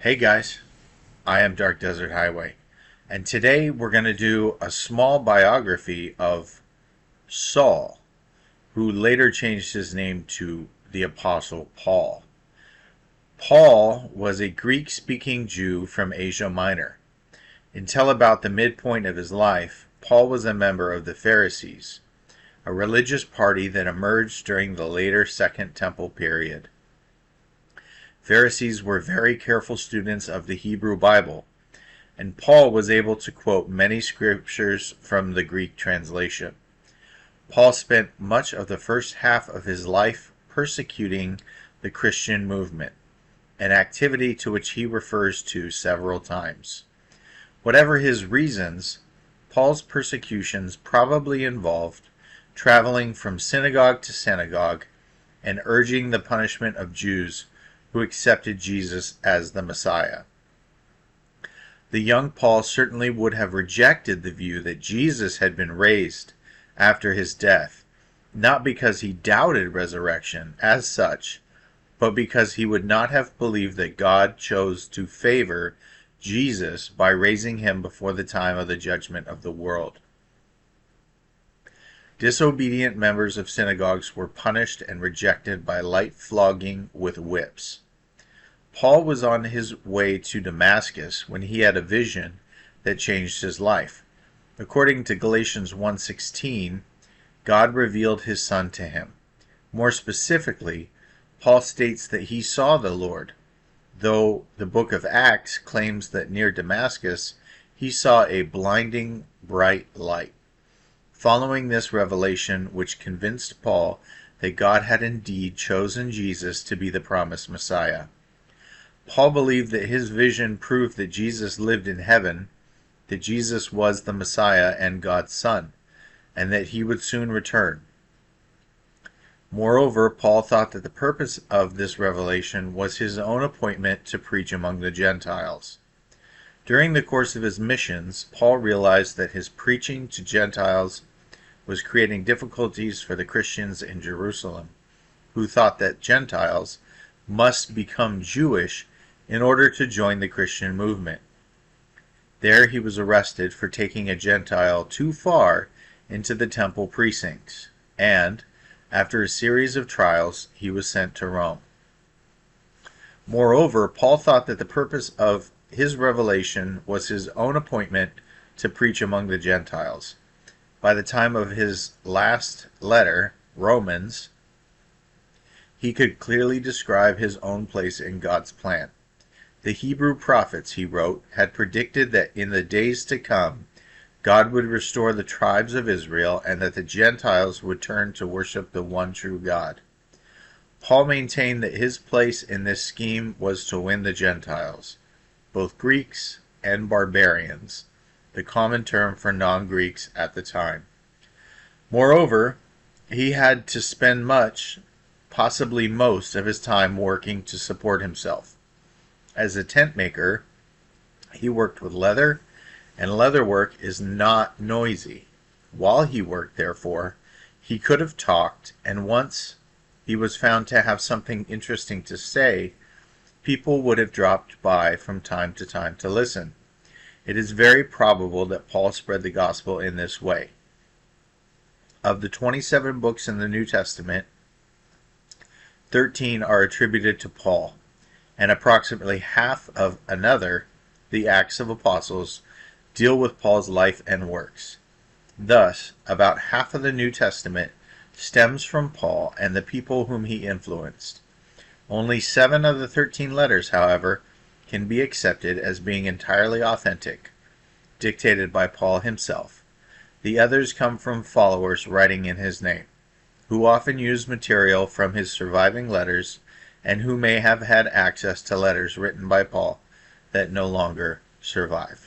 Hey guys, I am Dark Desert Highway, and today we're going to do a small biography of Saul, who later changed his name to the Apostle Paul. Paul was a Greek-speaking Jew from Asia Minor. Until about the midpoint of his life, Paul was a member of the Pharisees, a religious party that emerged during the later Second Temple period. Pharisees were very careful students of the Hebrew Bible, and Paul was able to quote many scriptures from the Greek translation. Paul spent much of the first half of his life persecuting the Christian movement, an activity to which he refers to several times. Whatever his reasons, Paul's persecutions probably involved traveling from synagogue to synagogue and urging the punishment of Jews who accepted Jesus as the Messiah. The young Paul certainly would have rejected the view that Jesus had been raised after his death, not because he doubted resurrection as such, but because he would not have believed that God chose to favor Jesus by raising him before the time of the judgment of the world. Disobedient members of synagogues were punished and rejected by light flogging with whips. Paul was on his way to Damascus when he had a vision that changed his life. According to Galatians 1:16, God revealed his Son to him. More specifically, Paul states that he saw the Lord, though the book of Acts claims that near Damascus he saw a blinding bright light. Following this revelation, which convinced Paul that God had indeed chosen Jesus to be the promised Messiah, Paul believed that his vision proved that Jesus lived in heaven, that Jesus was the Messiah and God's Son, and that he would soon return. Moreover, Paul thought that the purpose of this revelation was his own appointment to preach among the Gentiles. During the course of his missions, Paul realized that his preaching to Gentiles was creating difficulties for the Christians in Jerusalem, who thought that Gentiles must become Jewish in order to join the Christian movement. There he was arrested for taking a Gentile too far into the temple precincts, and, after a series of trials, he was sent to Rome. Moreover, Paul thought that the purpose of his revelation was his own appointment to preach among the Gentiles. By the time of his last letter, Romans, he could clearly describe his own place in God's plan. The Hebrew prophets, he wrote, had predicted that in the days to come, God would restore the tribes of Israel and that the Gentiles would turn to worship the one true God. Paul maintained that his place in this scheme was to win the Gentiles, both Greeks and barbarians, the common term for non-Greeks at the time. Moreover, he had to spend much, possibly most, of his time working to support himself. As a tent maker, he worked with leather, and leather work is not noisy. While he worked, therefore, he could have talked, and once he was found to have something interesting to say, people would have dropped by from time to time to listen. It is very probable that Paul spread the gospel in this way. Of the 27 books in the New Testament, 13 are attributed to Paul, and approximately half of another, the Acts of Apostles, deal with Paul's life and works. Thus, about half of the New Testament stems from Paul and the people whom he influenced. Only 7 of the 13 letters, however, can be accepted as being entirely authentic, dictated by Paul himself. The others come from followers writing in his name, who often use material from his surviving letters and who may have had access to letters written by Paul that no longer survive.